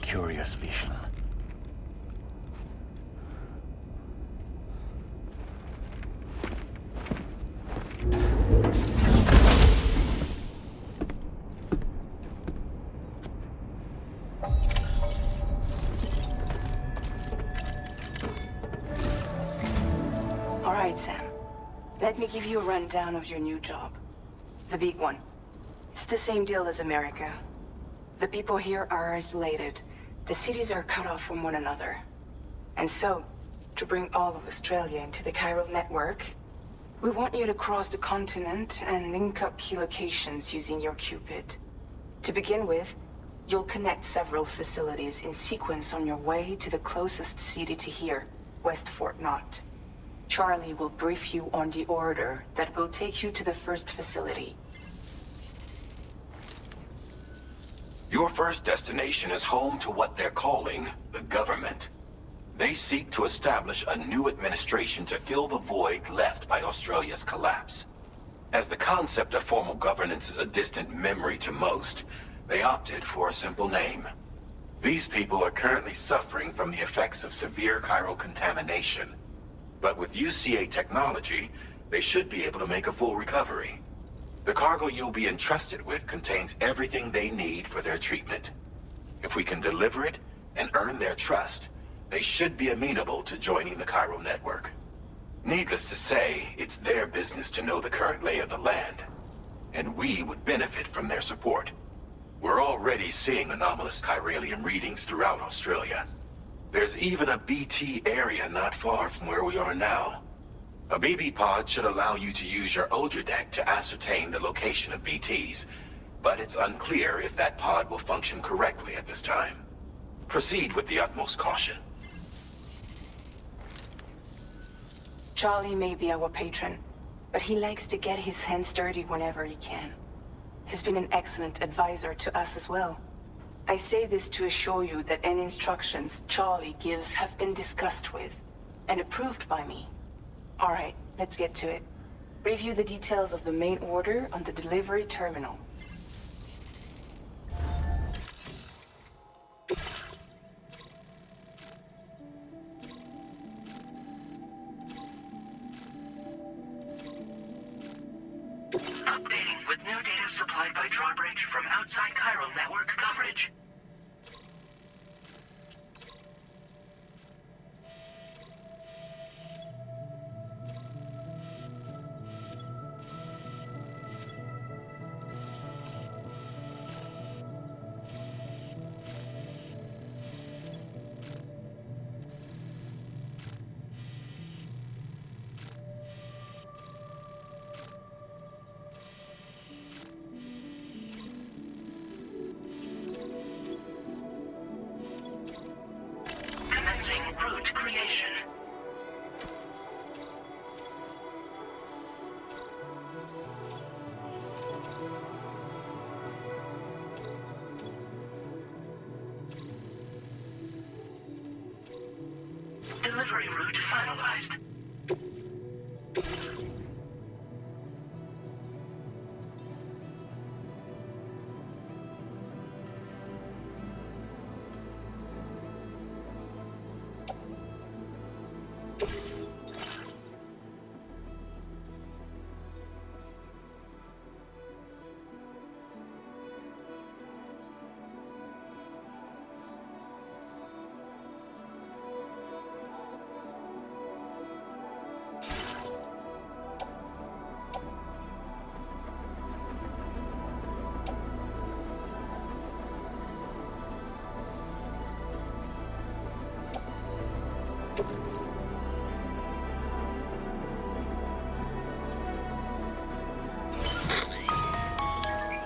curious vision. All right, Sam. Let me give you a rundown of your new job. The big one. It's the same deal as America. The people here are isolated. The cities are cut off from one another. And so, to bring all of Australia into the chiral network, we want you to cross the continent and link up key locations using your Cupid. To begin with, you'll connect several facilities in sequence on your way to the closest city to here, West Fort Knott. Charlie will brief you on the order that will take you to the first facility. Your first destination is home to what they're calling the government. They seek to establish a new administration to fill the void left by Australia's collapse. As the concept of formal governance is a distant memory to most, they opted for a simple name. These people are currently suffering from the effects of severe chiral contamination. But with UCA technology, they should be able to make a full recovery. The cargo you'll be entrusted with contains everything they need for their treatment. If we can deliver it and earn their trust, they should be amenable to joining the chiral network. Needless to say, it's their business to know the current lay of the land, and we would benefit from their support. We're already seeing anomalous chiralium readings throughout Australia. There's even a BT area not far from where we are now. A BB pod should allow you to use your Ultra deck to ascertain the location of BTs, but it's unclear if that pod will function correctly at this time. Proceed with the utmost caution. Charlie may be our patron, but he likes to get his hands dirty whenever he can. He's been an excellent advisor to us as well. I say this to assure you that any instructions Charlie gives have been discussed with and approved by me. All right, let's get to it. Review the details of the main order on the delivery terminal. Updating with new data supplied by drawbridge from outside chiral network coverage. Route creation. Delivery route finalized.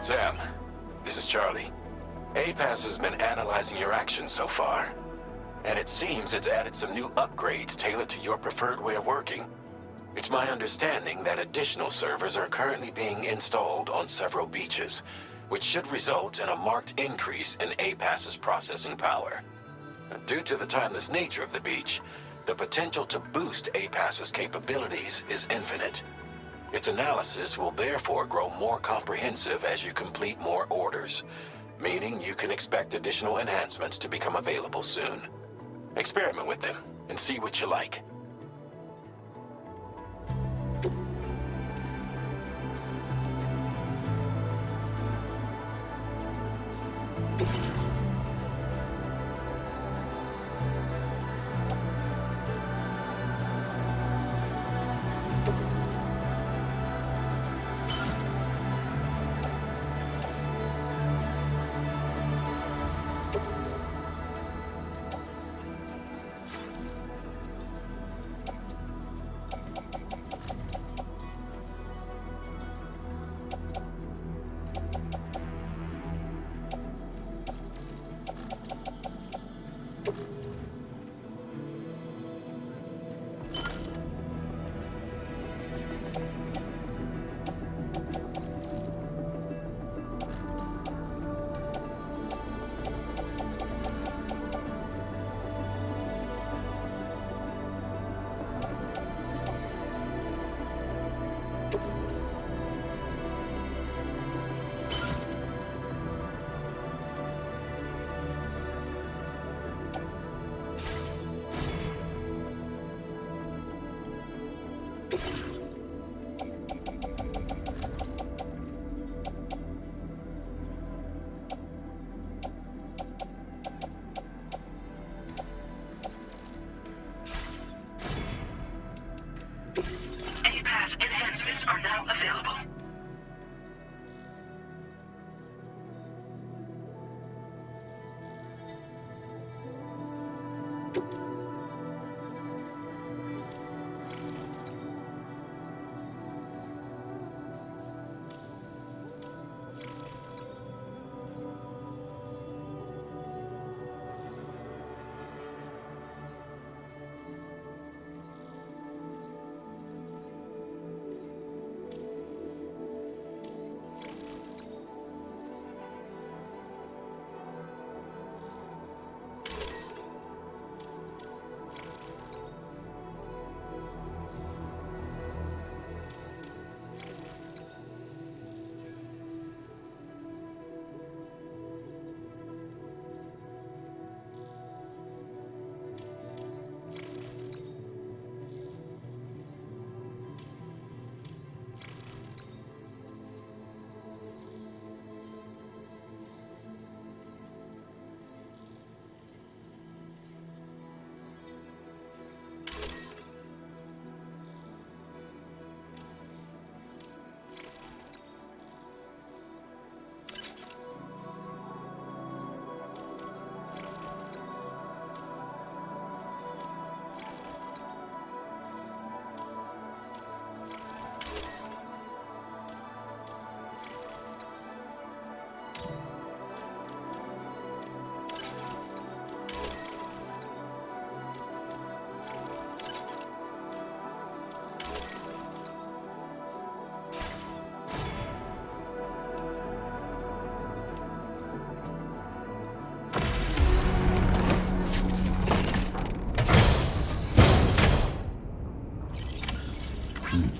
Sam, this is Charlie. APAS has been analyzing your actions so far, and it seems it's added some new upgrades tailored to your preferred way of working. It's my understanding that additional servers are currently being installed on several beaches, which should result in a marked increase in APAS's processing power. Due to the timeless nature of the beach, the potential to boost APAS's capabilities is infinite. Its analysis will therefore grow more comprehensive as you complete more orders. meaning you can expect additional enhancements to become available soon. Experiment with them and see what you like. A-Pass enhancements are now available.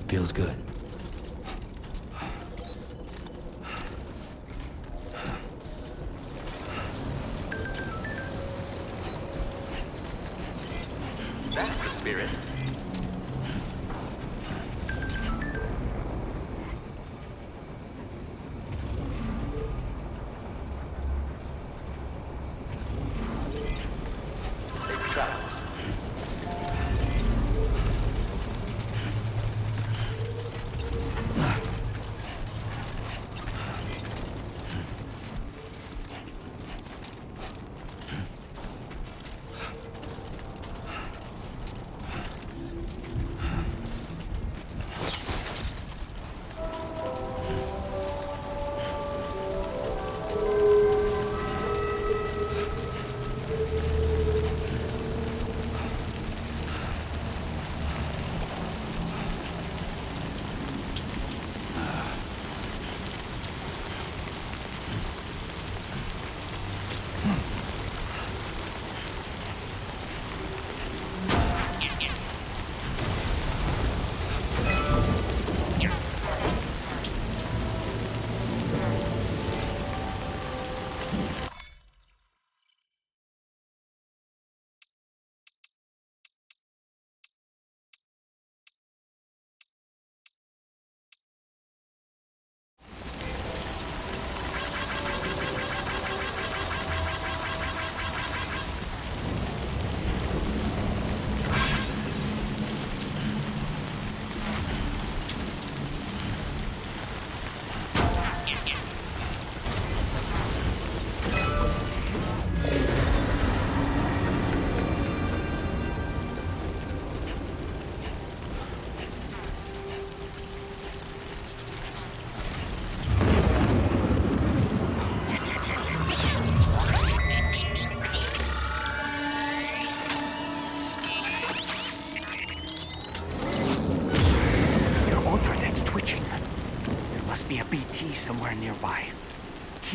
Feels good. That's the spirit.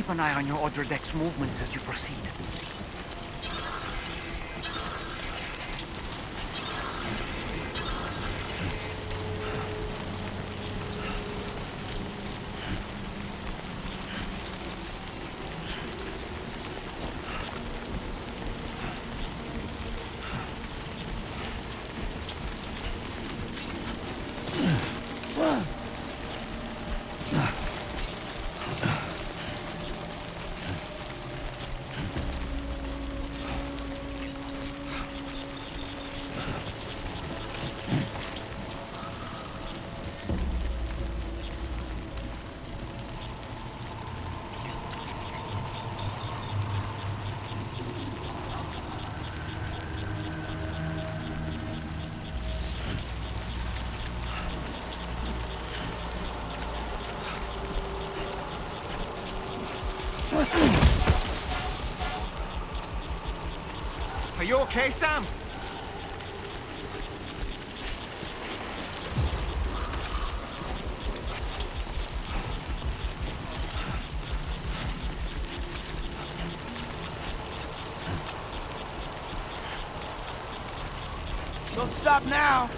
keep an eye on your other deck's movements as you proceed. Are you okay, Sam? Don't stop now!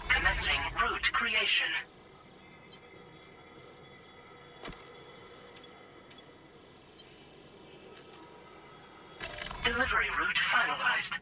Commencing route creation. Delivery route finalized.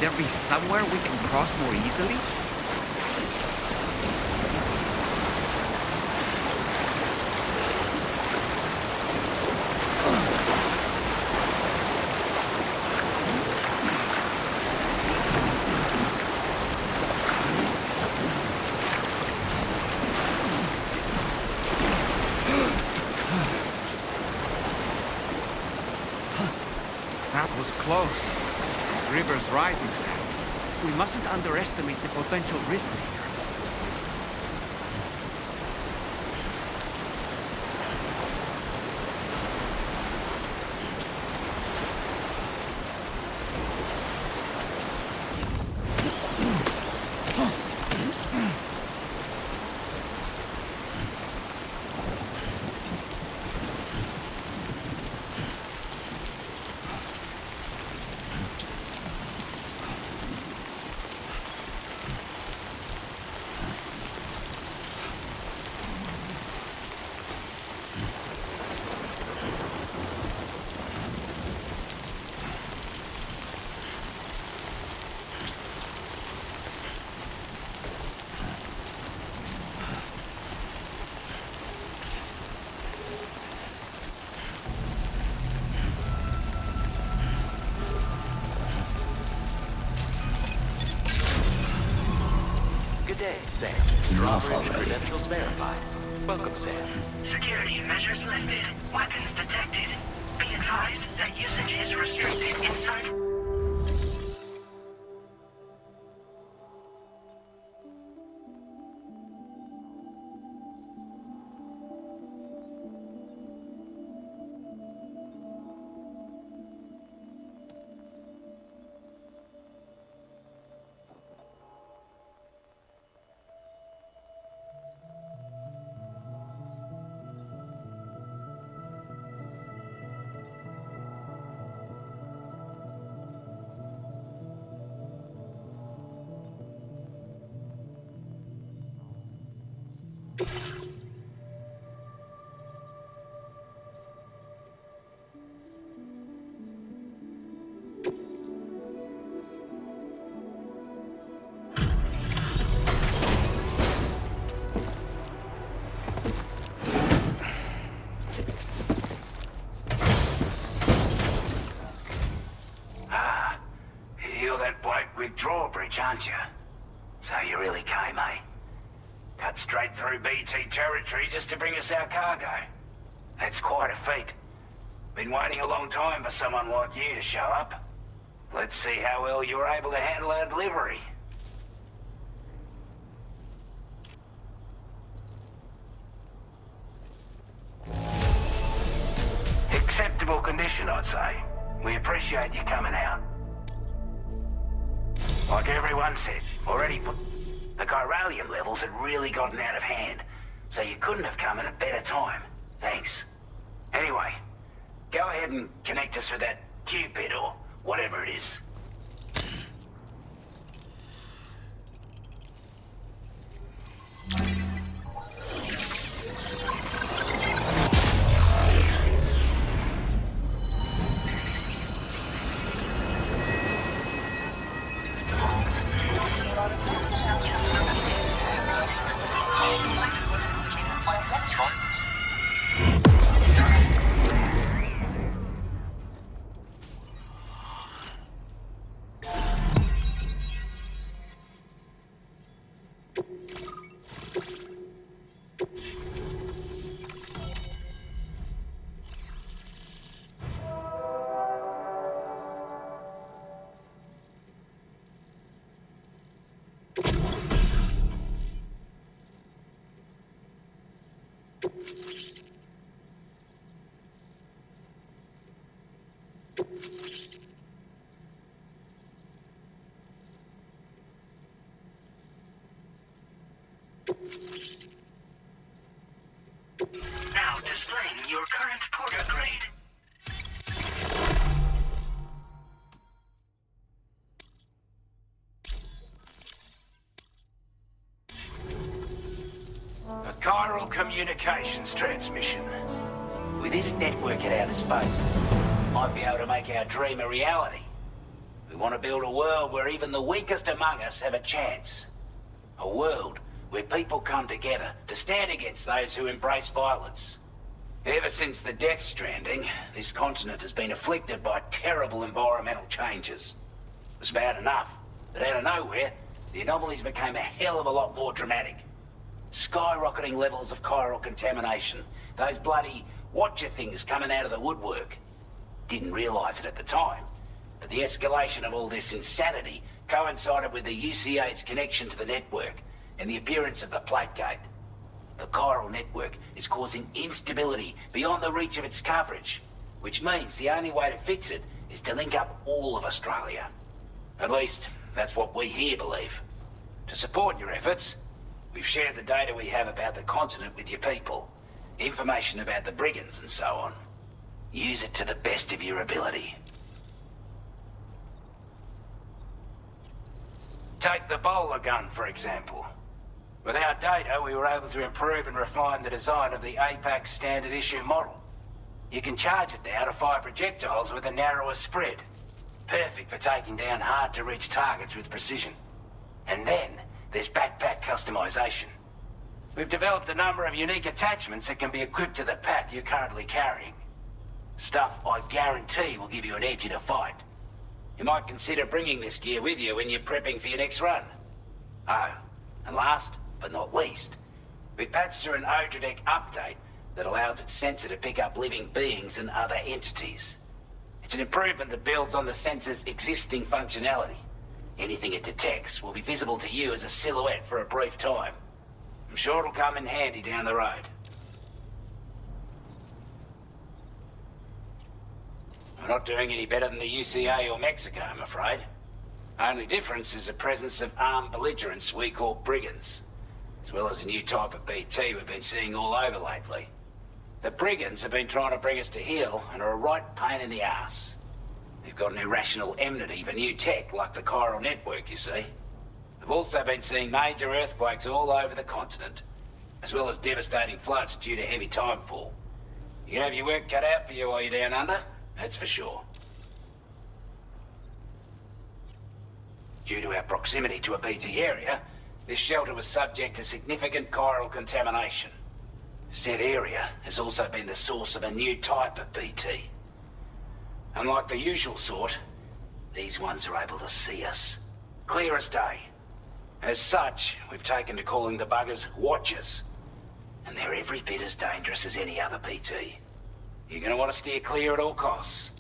there be somewhere we can cross more easily? That was close. This river's rising, Sam. We mustn't underestimate the potential risks here. Good day, Sam. Drawbridge credentials verified. Welcome, Sam. Security measures lifted. Weapons detected. Be advised that usage is restricted inside. Drawbridge, aren't you? So you really came, eh? Cut straight through BT territory just to bring us our cargo. That's quite a feat. Been waiting a long time for someone like you to show up. Let's see how well you were able to handle our delivery. Acceptable condition, I'd say. We appreciate you coming out. Like everyone said, the chiralium levels had really gotten out of hand, so you couldn't have come at a better time. Thanks. Anyway, go ahead and connect us with that Cupid or whatever it is. Now displaying your current porter grade. A chiral communications transmission. With this network at our disposal, might be able to make our dream a reality. want to build a world where even the weakest among us have a chance. A world where people come together to stand against those who embrace violence. Ever since the Death Stranding, this continent has been afflicted by terrible environmental changes. It was bad enough, but out of nowhere, the anomalies became a hell of a lot more dramatic. Skyrocketing levels of chiral contamination, those bloody watcher things coming out of the woodwork. Didn't realize it at the time, but the escalation of all this insanity coincided with the UCA's connection to the network and the appearance of the Plate Gate. The chiral network is causing instability beyond the reach of its coverage, which means the only way to fix it is to link up all of Australia. At least, that's what we here believe. To support your efforts, we've shared the data we have about the continent with your people, information about the brigands and so on. Use it to the best of your ability. Take the bowler gun, for example. With our data, we were able to improve and refine the design of the APAC standard issue model. You can charge it now to fire projectiles with a narrower spread. Perfect for taking down hard-to-reach targets with precision. And then, there's backpack customization. We've developed a number of unique attachments that can be equipped to the pack you're currently carrying. Stuff I guarantee will give you an edge in a fight. You might consider bringing this gear with you when you're prepping for your next run. Oh, and last but not least, we've patched through an Odradek update that allows its sensor to pick up living beings and other entities. It's an improvement that builds on the sensor's existing functionality. Anything it detects will be visible to you as a silhouette for a brief time. I'm sure it'll come in handy down the road. We're not doing any better than the UCA or Mexico, I'm afraid. Only difference is the presence of armed belligerents we call brigands, as well as a new type of BT we've been seeing all over lately. The brigands have been trying to bring us to heel and are a right pain in the ass. They've got an irrational enmity for new tech like the chiral network, you see. They've also been seeing major earthquakes all over the continent, as well as devastating floods due to heavy timefall. You can have your work cut out for you while you're down under, that's for sure. Due to our proximity to a BT area, this shelter was subject to significant chiral contamination. Said area has also been the source of a new type of BT. Unlike the usual sort, these ones are able to see us. Clear as day. As such, we've taken to calling the buggers Watchers. And they're every bit as dangerous as any other BT. You're gonna want to steer clear at all costs.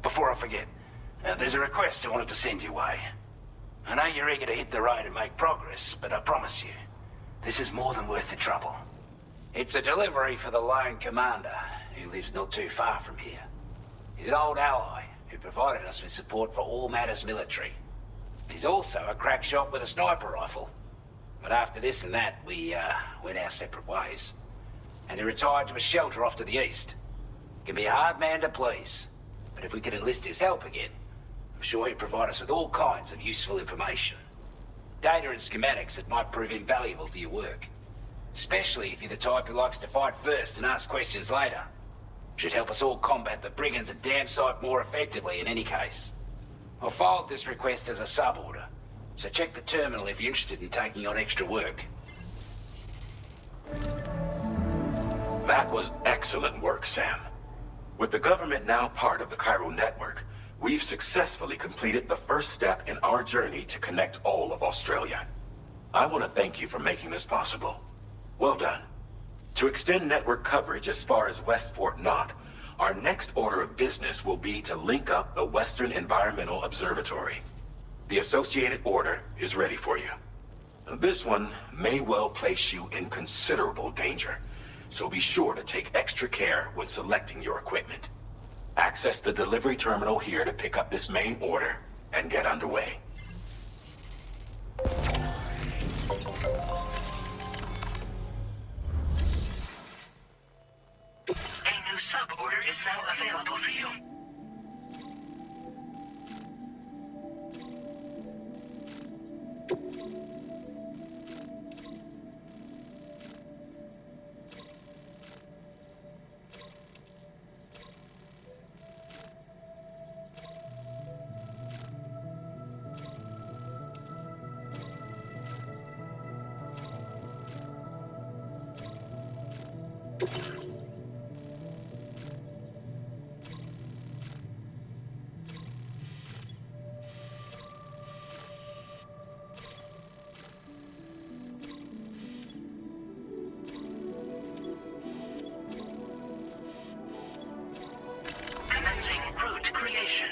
Before I forget, there's a request I wanted to send your way. I know you're eager to hit the road and make progress, but I promise you, this is more than worth the trouble. It's a delivery for the lone commander, who lives not too far from here. He's an old ally who provided us with support for all matters military. He's also a crack shot with a sniper rifle. But after this and that, we went our separate ways. And he retired to a shelter off to the east. He can be a hard man to please, but if we could enlist his help again, I'm sure he'd provide us with all kinds of useful information. Data and schematics that might prove invaluable for your work. Especially if you're the type who likes to fight first and ask questions later. Should help us all combat the brigands a damn sight more effectively in any case. I'll filed this request as a sub-order, so check the terminal if you're interested in taking on extra work. That was excellent work, Sam. With the government now part of the chiral network, we've successfully completed the first step in our journey to connect all of Australia. I want to thank you for making this possible. Well done. To extend network coverage as far as West Fort Knott, our next order of business will be to link up the Western Environmental Observatory. The associated order is ready for you. This one may well place you in considerable danger, so be sure to take extra care when selecting your equipment. Access the delivery terminal here to pick up this main order and get underway. A new sub-order is now available for you. Commencing route creation.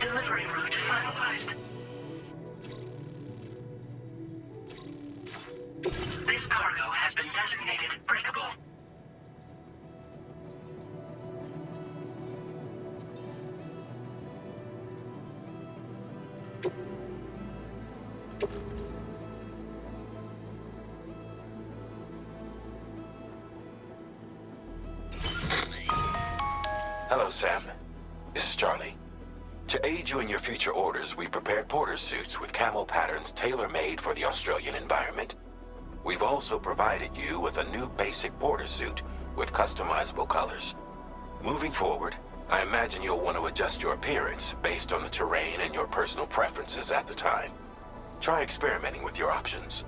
Delivery route finalized. This cargo has been designated breakable. Hello, Sam. This is Charlie. To aid you in your future orders, we prepared porter suits with camo patterns tailor-made for the Australian environment. We've also provided you with a new basic porter suit with customizable colors. Moving forward, I imagine you'll want to adjust your appearance based on the terrain and your personal preferences at the time. Try experimenting with your options.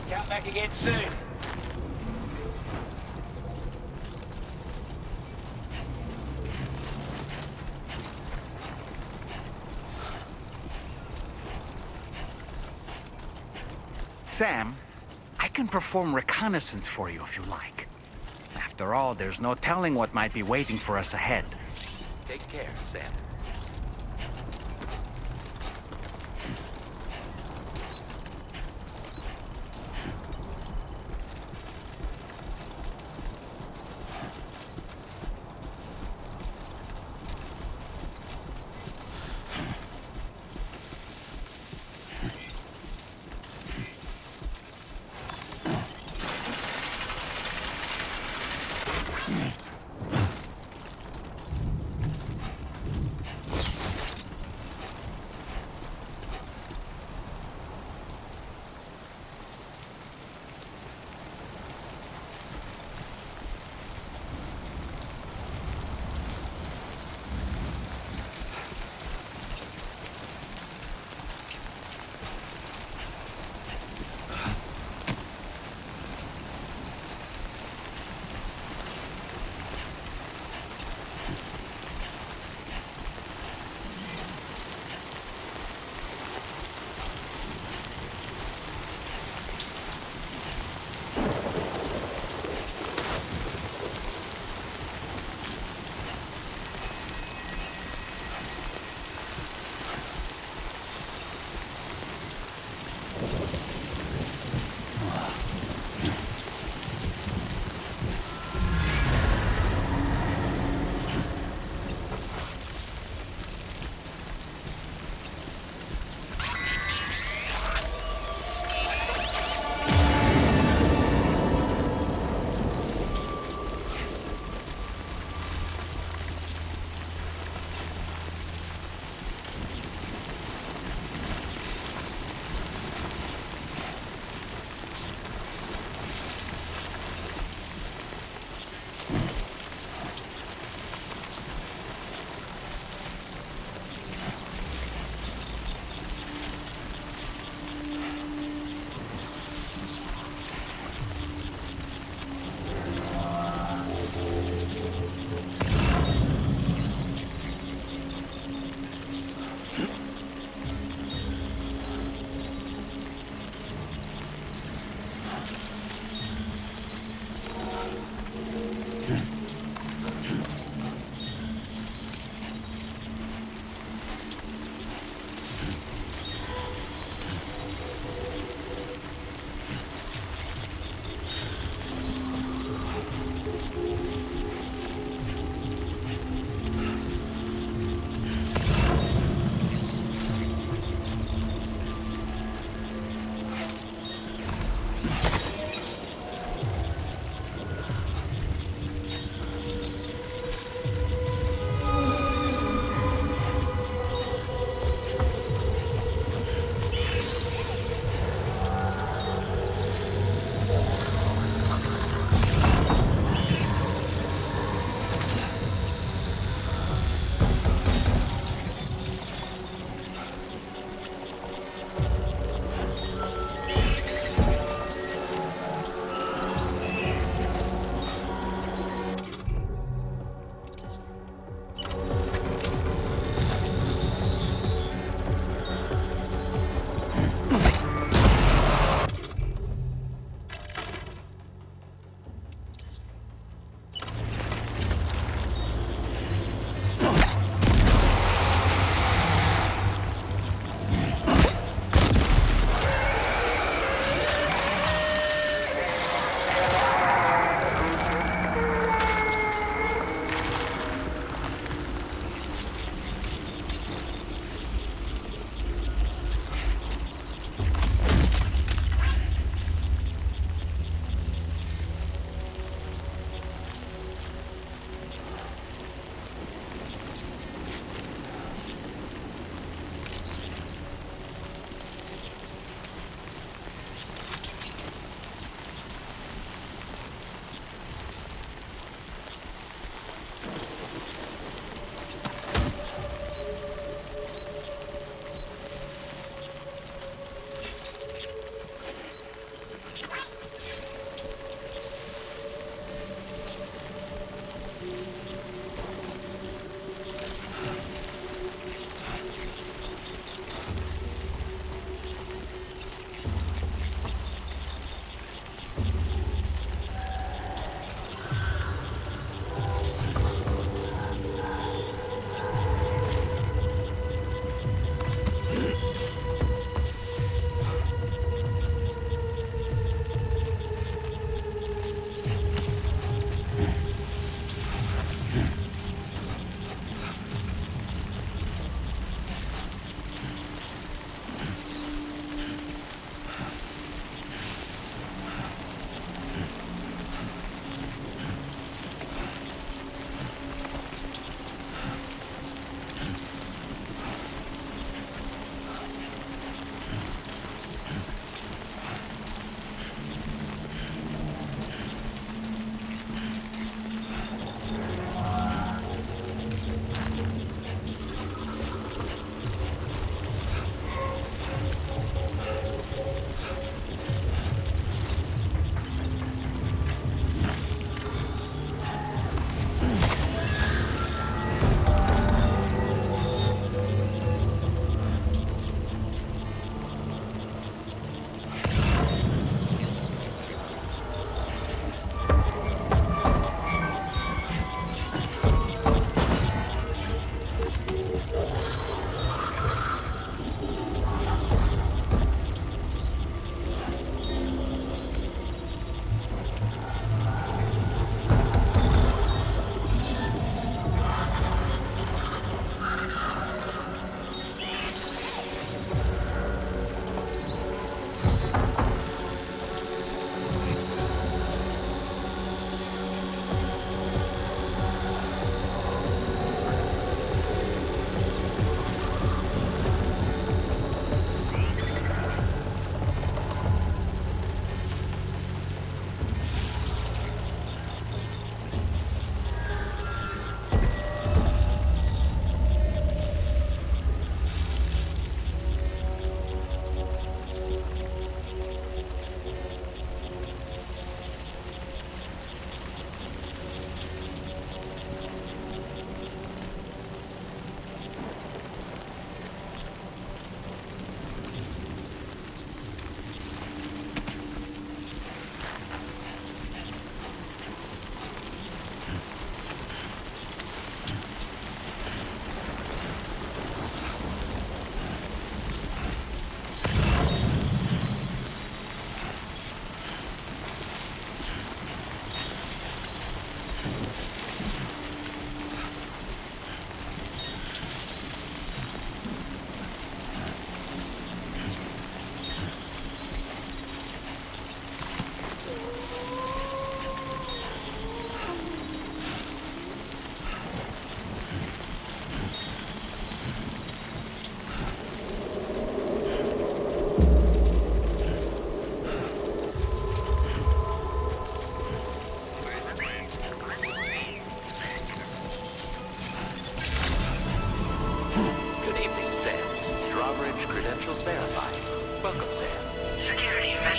Come back again soon. Sam, I can perform reconnaissance for you if you like. After all, there's no telling what might be waiting for us ahead. Take care, Sam.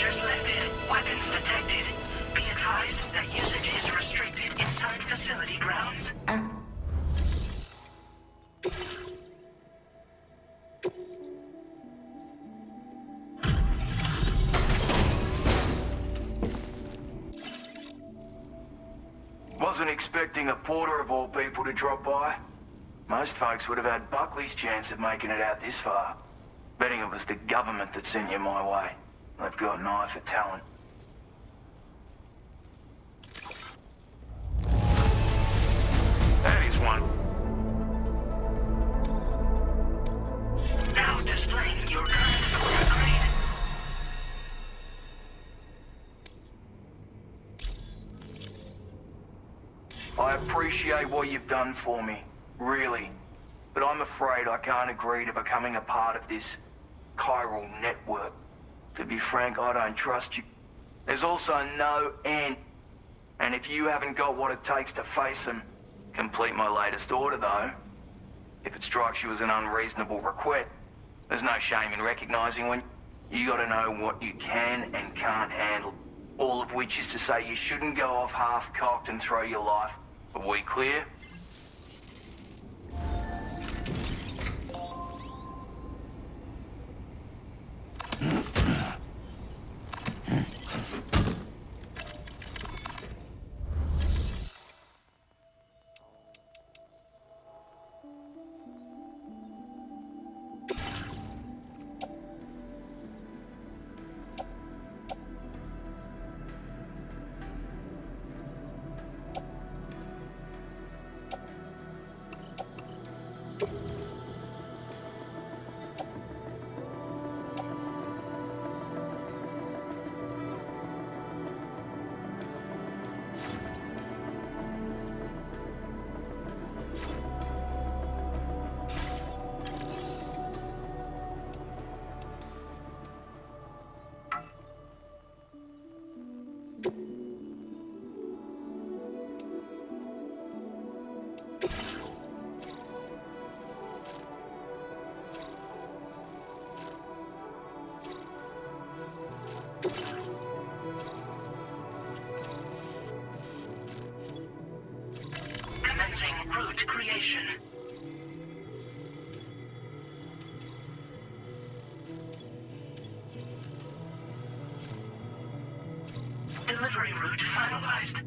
Measures lifted. Weapons detected. Be advised that usage is restricted inside facility grounds. Wasn't expecting a porter of all people to drop by. Most folks would have had Buckley's chance of making it out this far. Betting it was the government that sent you my way. They've got an eye for talent. That is one. Now displaying your current order grade. I appreciate what you've done for me, really. But I'm afraid I can't agree to becoming a part of this chiral network. To be frank, I don't trust you. There's also no end. And if you haven't got what it takes to face them, complete my latest order though. If it strikes you as an unreasonable request, there's no shame in recognizing when you gotta know what you can and can't handle. All of which is to say you shouldn't go off half-cocked and throw your life. Are we clear? Commencing route creation. Delivery route finalized.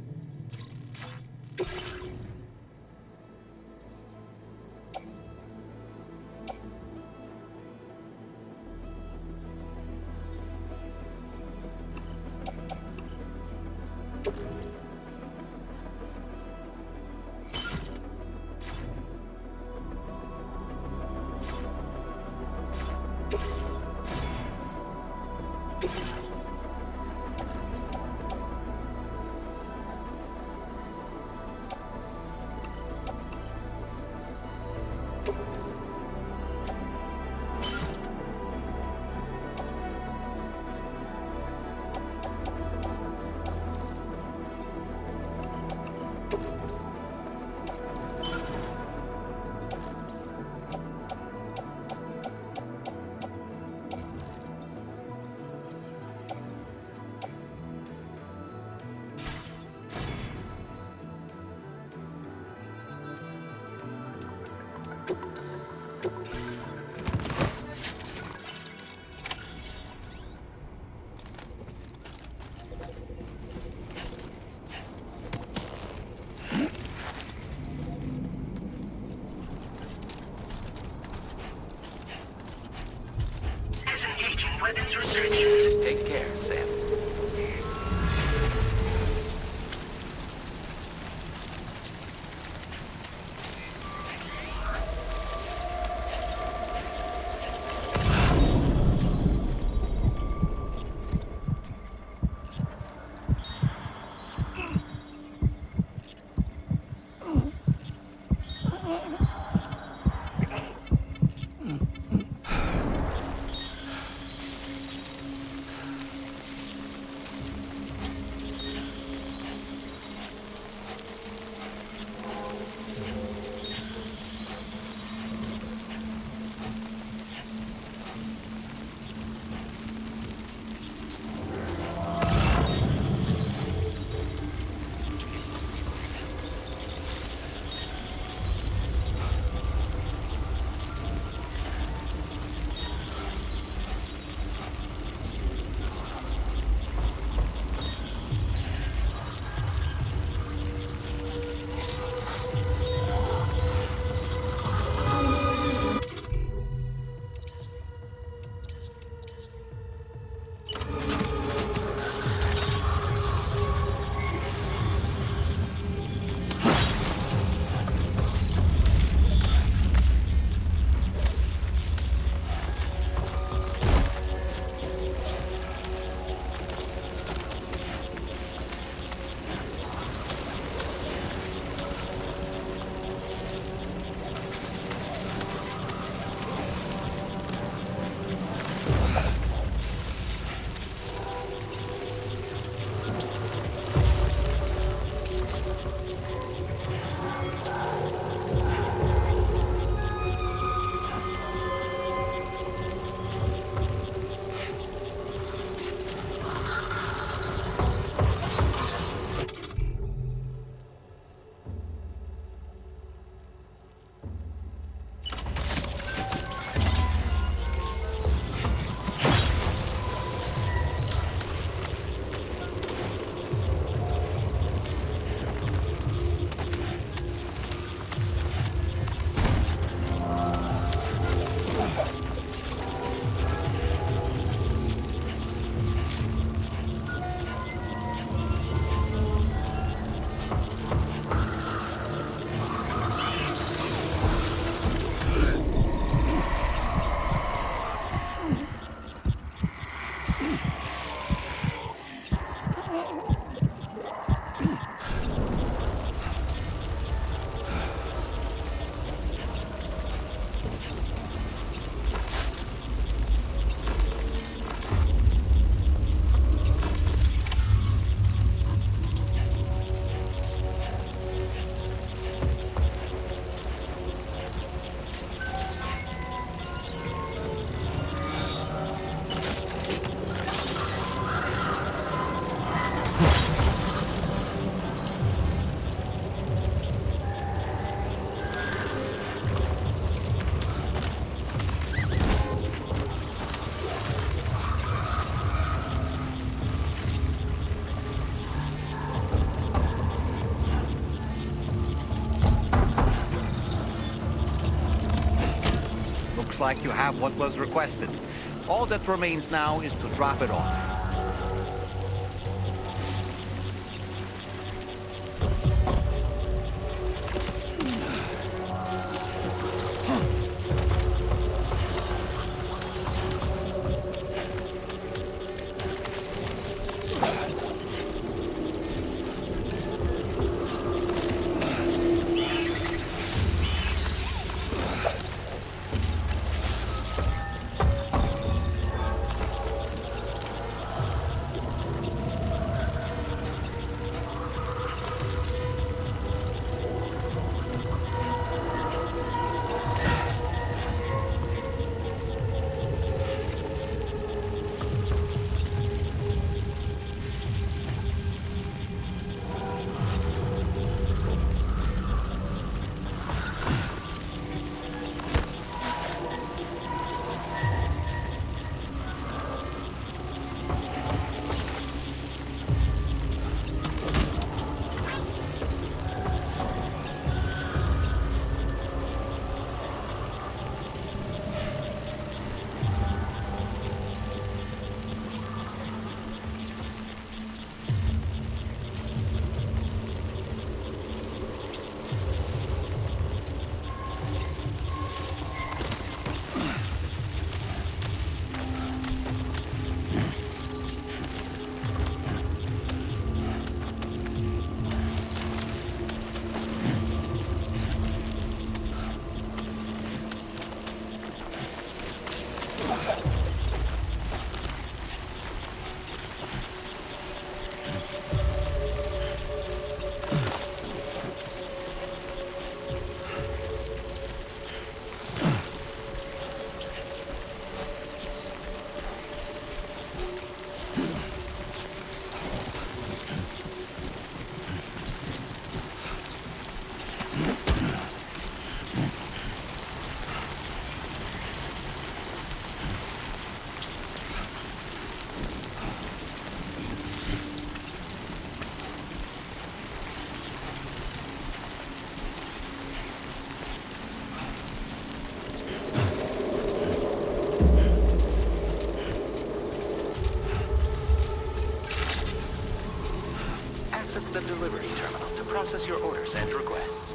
Looks like you have what was requested. All that remains now is to drop it off. The delivery terminal to process your orders and requests.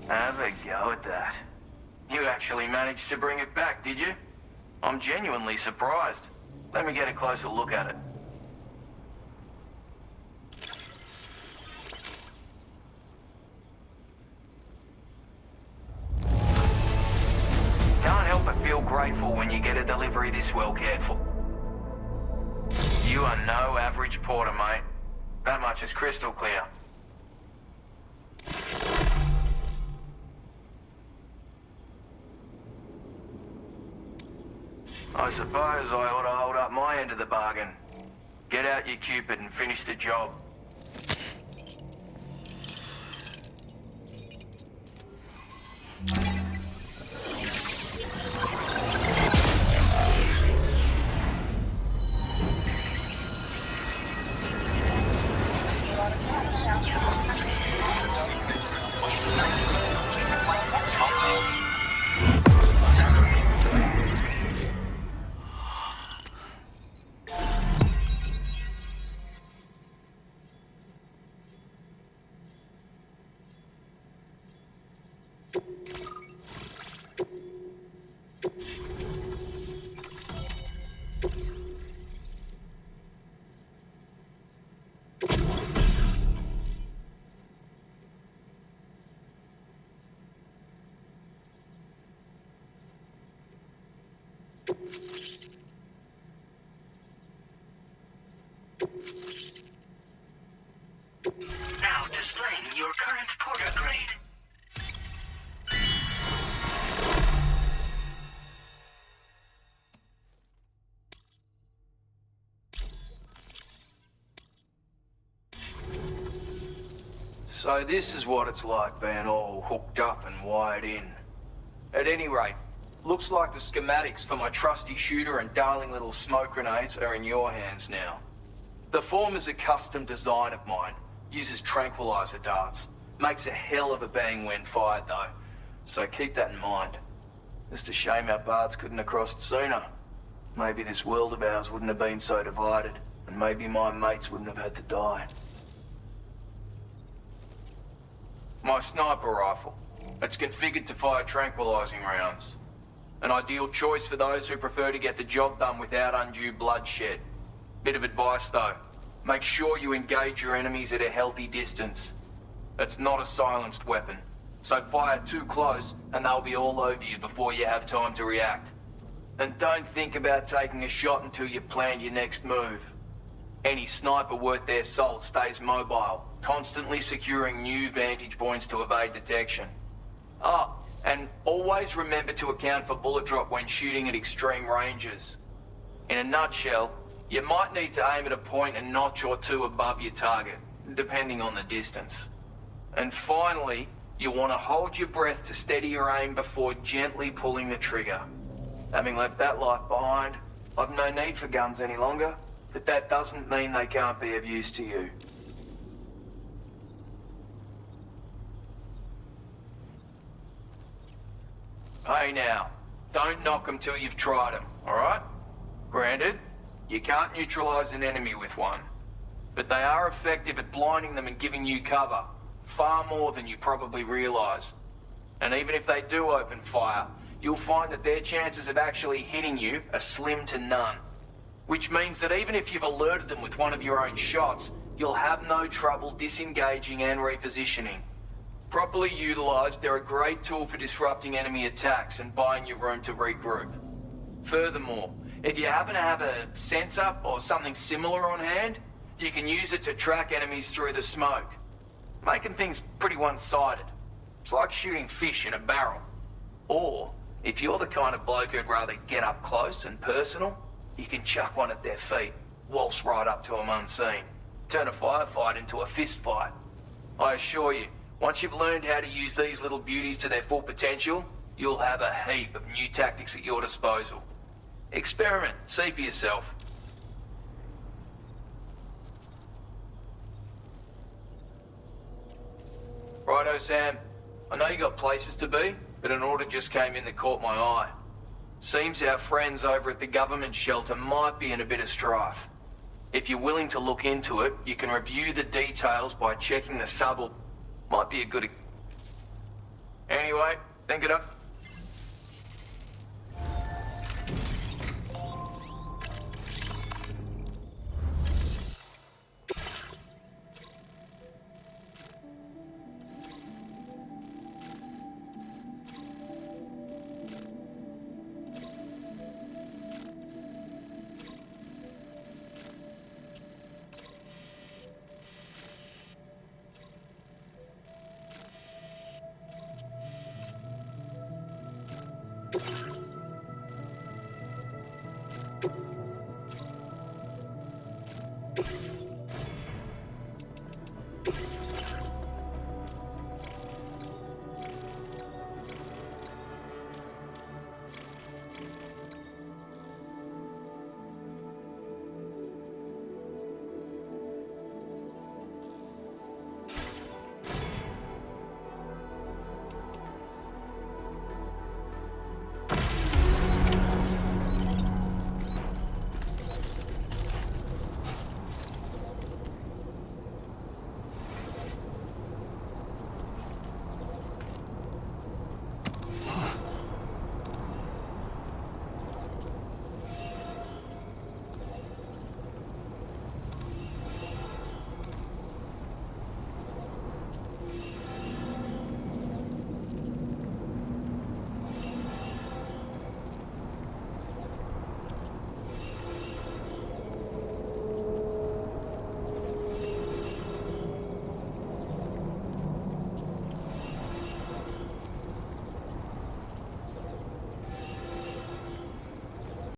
Have a go at that. You actually managed to bring it back, did you? I'm genuinely surprised. Let me get a closer look at it. Can't help but feel grateful when you get a delivery this well cared for. You are no average porter, mate. That much is crystal clear. I suppose I ought to hold up my end of the bargain. Get out your Cupid and finish the job. Now displaying your current porter grade. So this is what it's like being all hooked up and wired in. At any rate, looks like the schematics for my trusty shooter and darling little smoke grenades are in your hands now. The former's a custom design of mine, uses tranquilizer darts. Makes a hell of a bang when fired though, so keep that in mind. Just a shame our paths couldn't have crossed sooner. Maybe this world of ours wouldn't have been so divided, and maybe my mates wouldn't have had to die. My sniper rifle. It's configured to fire tranquilizing rounds. An ideal choice for those who prefer to get the job done without undue bloodshed. Bit of advice though, make sure you engage your enemies at a healthy distance. It's not a silenced weapon, so fire too close and they'll be all over you before you have time to react. And don't think about taking a shot until you've planned your next move. Any sniper worth their salt stays mobile, constantly securing new vantage points to evade detection. Ah, and always remember to account for bullet drop when shooting at extreme ranges. In a nutshell, you might need to aim at a point a notch or two above your target, depending on the distance. And finally, you want to hold your breath to steady your aim before gently pulling the trigger. Having left that life behind, I've no need for guns any longer, but that doesn't mean they can't be of use to you. Hey now, don't knock them till you've tried them, alright? Granted, you can't neutralize an enemy with one, but they are effective at blinding them and giving you cover, far more than you probably realize. And even if they do open fire, you'll find that their chances of actually hitting you are slim to none. Which means that even if you've alerted them with one of your own shots, you'll have no trouble disengaging and repositioning. Properly utilized, they're a great tool for disrupting enemy attacks and buying you room to regroup. Furthermore, if you happen to have a sensor or something similar on hand, you can use it to track enemies through the smoke, making things pretty one-sided. It's like shooting fish in a barrel. Or, if you're the kind of bloke who'd rather get up close and personal, you can chuck one at their feet, waltz right up to them unseen, turn a firefight into a fist fight. I assure you, once you've learned how to use these little beauties to their full potential, you'll have a heap of new tactics at your disposal. Experiment, see for yourself. Righto, Sam. I know you got places to be, but an order just came in that caught my eye. Seems our friends over at the government shelter might be in a bit of strife. If you're willing to look into it, you can review the details by checking the sub. Might be a good... Anyway, think it up. You